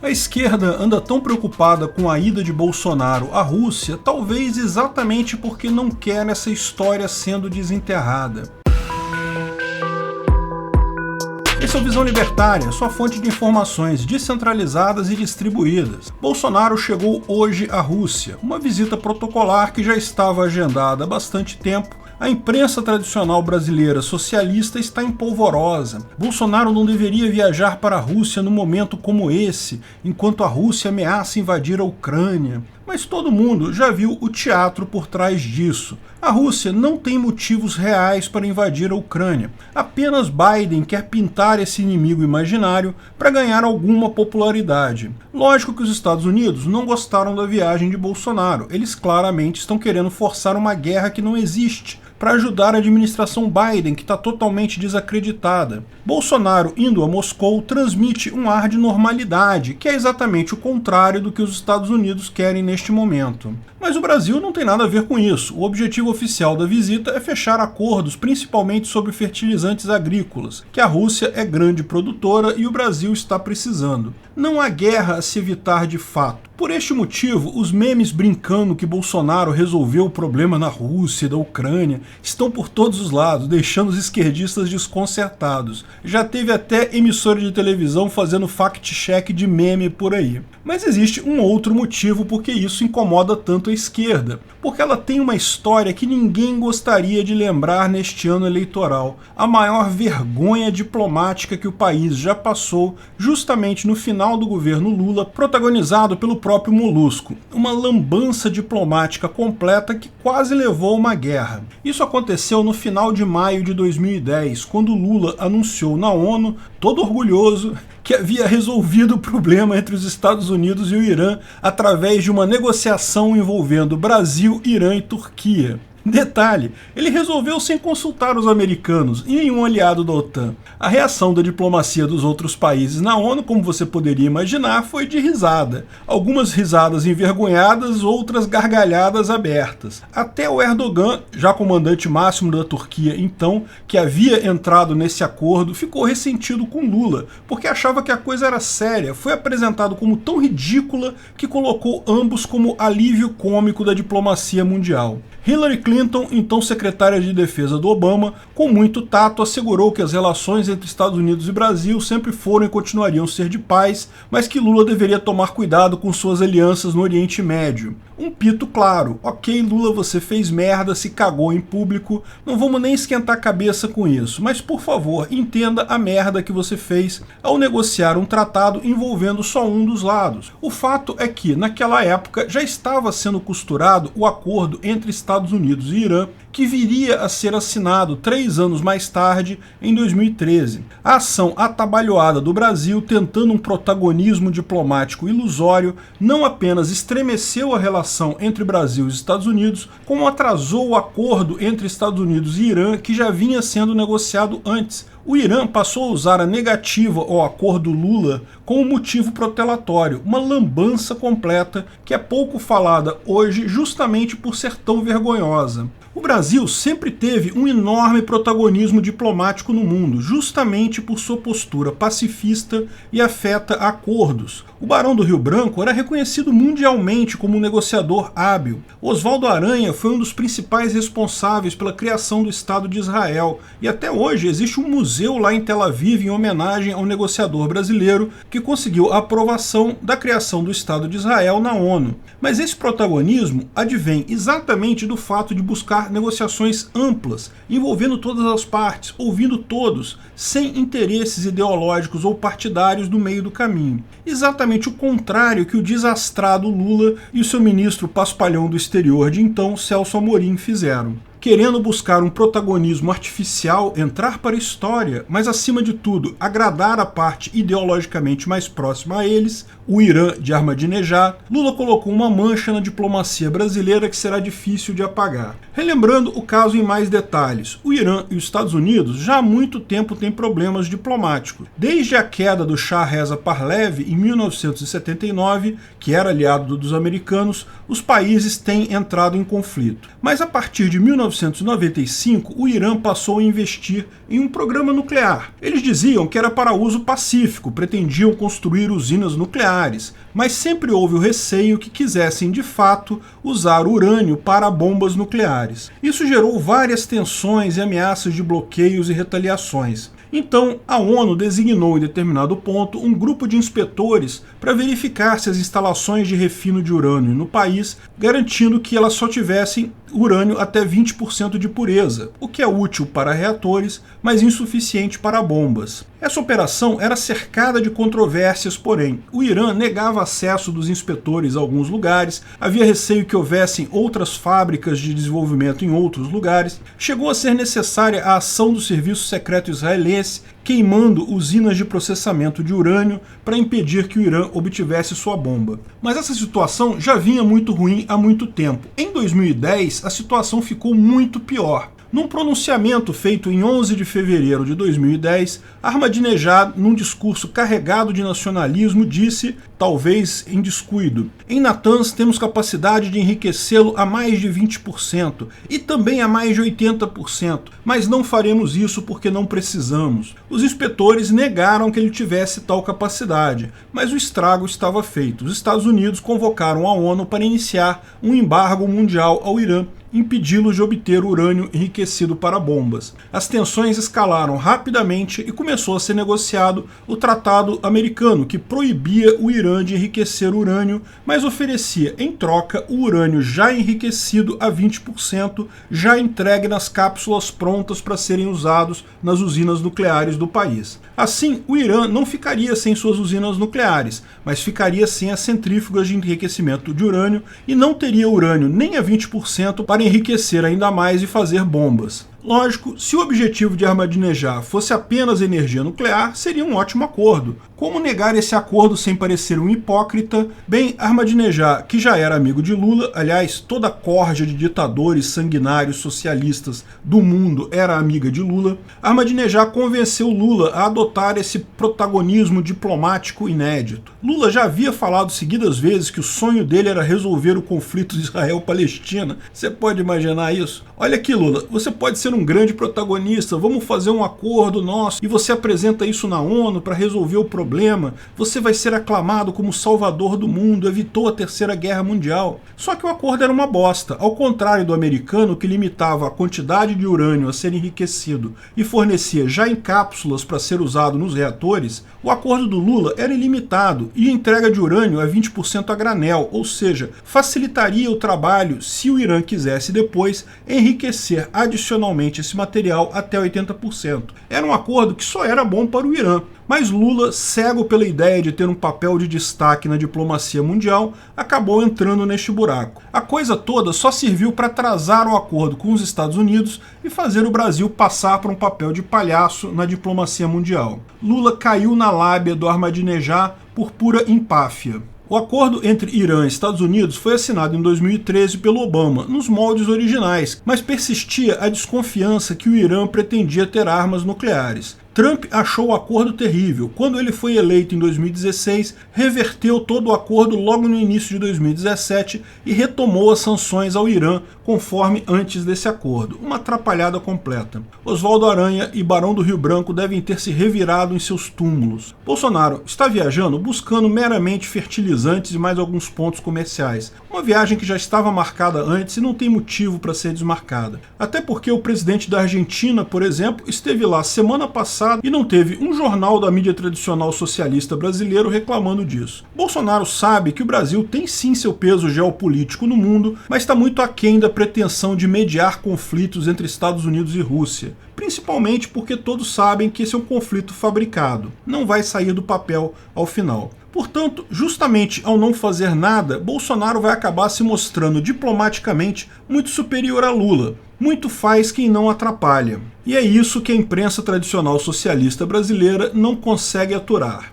A esquerda anda tão preocupada com a ida de Bolsonaro à Rússia, talvez exatamente porque não quer essa história sendo desenterrada. Esse é o Visão Libertária, sua fonte de informações descentralizadas e distribuídas. Bolsonaro chegou hoje à Rússia, uma visita protocolar que já estava agendada há bastante tempo. A imprensa tradicional brasileira socialista está em polvorosa. Bolsonaro não deveria viajar para a Rússia num momento como esse, enquanto a Rússia ameaça invadir a Ucrânia. Mas todo mundo já viu o teatro por trás disso. A Rússia não tem motivos reais para invadir a Ucrânia. Apenas Biden quer pintar esse inimigo imaginário para ganhar alguma popularidade. Lógico que os Estados Unidos não gostaram da viagem de Bolsonaro. Eles claramente estão querendo forçar uma guerra que não existe, para ajudar a administração Biden, que está totalmente desacreditada. Bolsonaro indo a Moscou transmite um ar de normalidade, que é exatamente o contrário do que os Estados Unidos querem neste momento. Mas o Brasil não tem nada a ver com isso. O objetivo oficial da visita é fechar acordos, principalmente sobre fertilizantes agrícolas, que a Rússia é grande produtora e o Brasil está precisando. Não há guerra a se evitar de fato. Por este motivo, os memes brincando que Bolsonaro resolveu o problema na Rússia e da Ucrânia estão por todos os lados, deixando os esquerdistas desconcertados. Já teve até emissora de televisão fazendo fact-check de meme por aí. Mas existe um outro motivo por que isso incomoda tanto a esquerda. Porque ela tem uma história que ninguém gostaria de lembrar neste ano eleitoral. A maior vergonha diplomática que o país já passou, justamente no final do governo Lula, protagonizado pelo próprio Molusco. Uma lambança diplomática completa que quase levou a uma guerra. Isso aconteceu no final de maio de 2010, quando Lula anunciou na ONU, todo orgulhoso, que havia resolvido o problema entre os Estados Unidos e o Irã através de uma negociação envolvendo Brasil, Irã e Turquia. Detalhe, ele resolveu sem consultar os americanos e nenhum aliado da OTAN. A reação da diplomacia dos outros países na ONU, como você poderia imaginar, foi de risada. Algumas risadas envergonhadas, outras gargalhadas abertas. Até o Erdogan, já comandante máximo da Turquia então, que havia entrado nesse acordo, ficou ressentido com Lula, porque achava que a coisa era séria. Foi apresentado como tão ridícula que colocou ambos como alívio cômico da diplomacia mundial. Hillary Clinton, então secretária de defesa do Obama, com muito tato assegurou que as relações entre Estados Unidos e Brasil sempre foram e continuariam a ser de paz, mas que Lula deveria tomar cuidado com suas alianças no Oriente Médio. Um pito claro, ok Lula, você fez merda, se cagou em público, não vamos nem esquentar a cabeça com isso, mas por favor, entenda a merda que você fez ao negociar um tratado envolvendo só um dos lados. O fato é que, naquela época, já estava sendo costurado o acordo entre Estados Unidos e Irã, que viria a ser assinado 3 anos mais tarde, em 2013. A ação atabalhoada do Brasil, tentando um protagonismo diplomático ilusório, não apenas estremeceu a relação entre Brasil e Estados Unidos, como atrasou o acordo entre Estados Unidos e Irã, que já vinha sendo negociado antes. O Irã passou a usar a negativa ao acordo Lula como motivo protelatório, uma lambança completa que é pouco falada hoje justamente por ser tão vergonhosa. O Brasil sempre teve um enorme protagonismo diplomático no mundo, justamente por sua postura pacifista e afeta a acordos. O Barão do Rio Branco era reconhecido mundialmente como um negociador hábil. Oswaldo Aranha foi um dos principais responsáveis pela criação do Estado de Israel, e até hoje existe um museu lá em Tel Aviv em homenagem ao negociador brasileiro que conseguiu a aprovação da criação do Estado de Israel na ONU. Mas esse protagonismo advém exatamente do fato de buscar negociações amplas, envolvendo todas as partes, ouvindo todos, sem interesses ideológicos ou partidários no meio do caminho. Exatamente o contrário que o desastrado Lula e o seu ministro paspalhão do exterior de então, Celso Amorim, fizeram. Querendo buscar um protagonismo artificial, entrar para a história, mas acima de tudo, agradar a parte ideologicamente mais próxima a eles, o Irã de Ahmadinejad, Lula colocou uma mancha na diplomacia brasileira que será difícil de apagar. Relembrando o caso em mais detalhes, o Irã e os Estados Unidos já há muito tempo têm problemas diplomáticos. Desde a queda do Shah Reza Pahlavi em 1979, que era aliado dos americanos, os países têm entrado em conflito. Mas a partir de 19 1995, o Irã passou a investir em um programa nuclear. Eles diziam que era para uso pacífico, pretendiam construir usinas nucleares, mas sempre houve o receio que quisessem de fato usar urânio para bombas nucleares. Isso gerou várias tensões e ameaças de bloqueios e retaliações. Então, a ONU designou em determinado ponto um grupo de inspetores para verificar se as instalações de refino de urânio no país, garantindo que elas só tivessem urânio até 20% de pureza, o que é útil para reatores, mas insuficiente para bombas. Essa operação era cercada de controvérsias, porém, o Irã negava acesso dos inspetores a alguns lugares, havia receio que houvessem outras fábricas de desenvolvimento em outros lugares, chegou a ser necessária a ação do serviço secreto israelense, queimando usinas de processamento de urânio para impedir que o Irã obtivesse sua bomba. Mas essa situação já vinha muito ruim há muito tempo. Em 2010, a situação ficou muito pior. Num pronunciamento feito em 11 de fevereiro de 2010, Ahmadinejad, num discurso carregado de nacionalismo, disse, talvez em descuido: em Natanz temos capacidade de enriquecê-lo a mais de 20% e também a mais de 80%, mas não faremos isso porque não precisamos. Os inspetores negaram que ele tivesse tal capacidade, mas o estrago estava feito. Os Estados Unidos convocaram a ONU para iniciar um embargo mundial ao Irã, impedi-los de obter urânio enriquecido para bombas. As tensões escalaram rapidamente e começou a ser negociado o Tratado Americano, que proibia o Irã de enriquecer urânio, mas oferecia em troca o urânio já enriquecido a 20%, já entregue nas cápsulas prontas para serem usados nas usinas nucleares do país. Assim, o Irã não ficaria sem suas usinas nucleares, mas ficaria sem as centrífugas de enriquecimento de urânio e não teria urânio nem a 20% para enriquecer ainda mais e fazer bombas. Lógico, se o objetivo de Ahmadinejad fosse apenas energia nuclear, seria um ótimo acordo. Como negar esse acordo sem parecer um hipócrita? Bem, Ahmadinejad, que já era amigo de Lula, aliás, toda a corja de ditadores sanguinários socialistas do mundo era amiga de Lula, Ahmadinejad convenceu Lula a adotar esse protagonismo diplomático inédito. Lula já havia falado seguidas vezes que o sonho dele era resolver o conflito de Israel-Palestina. Você pode imaginar isso? Olha aqui, Lula, você pode ser um grande protagonista, vamos fazer um acordo nosso e você apresenta isso na ONU para resolver o problema, você vai ser aclamado como salvador do mundo, evitou a Terceira Guerra Mundial. Só que o acordo era uma bosta, ao contrário do americano, que limitava a quantidade de urânio a ser enriquecido e fornecia já em cápsulas para ser usado nos reatores. O acordo do Lula era ilimitado e a entrega de urânio a 20% a granel, ou seja, facilitaria o trabalho se o Irã quisesse depois enriquecer adicionalmente esse material até 80%. Era um acordo que só era bom para o Irã, mas Lula, cego pela ideia de ter um papel de destaque na diplomacia mundial, acabou entrando neste buraco. A coisa toda só serviu para atrasar o acordo com os Estados Unidos e fazer o Brasil passar por um papel de palhaço na diplomacia mundial. Lula caiu na lábia do Ahmadinejad por pura empáfia. O acordo entre Irã e Estados Unidos foi assinado em 2013 pelo Obama, nos moldes originais, mas persistia a desconfiança que o Irã pretendia ter armas nucleares. Trump achou o acordo terrível. Quando ele foi eleito em 2016, reverteu todo o acordo logo no início de 2017 e retomou as sanções ao Irã conforme antes desse acordo. Uma atrapalhada completa. Oswaldo Aranha e Barão do Rio Branco devem ter se revirado em seus túmulos. Bolsonaro está viajando buscando meramente fertilizantes e mais alguns pontos comerciais. Uma viagem que já estava marcada antes e não tem motivo para ser desmarcada. Até porque o presidente da Argentina, por exemplo, esteve lá semana passada e não teve um jornal da mídia tradicional socialista brasileiro reclamando disso. Bolsonaro sabe que o Brasil tem sim seu peso geopolítico no mundo, mas está muito aquém da pretensão de mediar conflitos entre Estados Unidos e Rússia. Principalmente porque todos sabem que esse é um conflito fabricado, não vai sair do papel ao final. Portanto, justamente ao não fazer nada, Bolsonaro vai acabar se mostrando diplomaticamente muito superior a Lula. Muito faz quem não atrapalha. E é isso que a imprensa tradicional socialista brasileira não consegue aturar.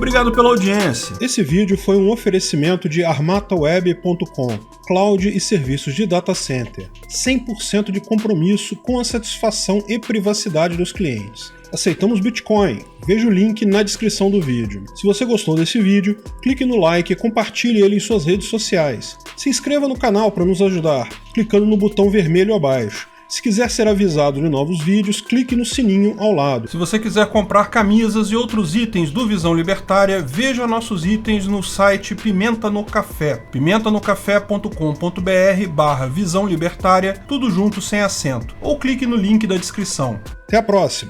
Obrigado pela audiência. Esse vídeo foi um oferecimento de armataweb.com, cloud e serviços de data center. 100% de compromisso com a satisfação e privacidade dos clientes. Aceitamos Bitcoin. Veja o link na descrição do vídeo. Se você gostou desse vídeo, clique no like e compartilhe ele em suas redes sociais. Se inscreva no canal para nos ajudar, clicando no botão vermelho abaixo. Se quiser ser avisado de novos vídeos, clique no sininho ao lado. Se você quiser comprar camisas e outros itens do Visão Libertária, veja nossos itens no site Pimenta no Café, pimentanocafé.com.br/Visão Libertária, tudo junto sem acento, ou clique no link da descrição. Até a próxima!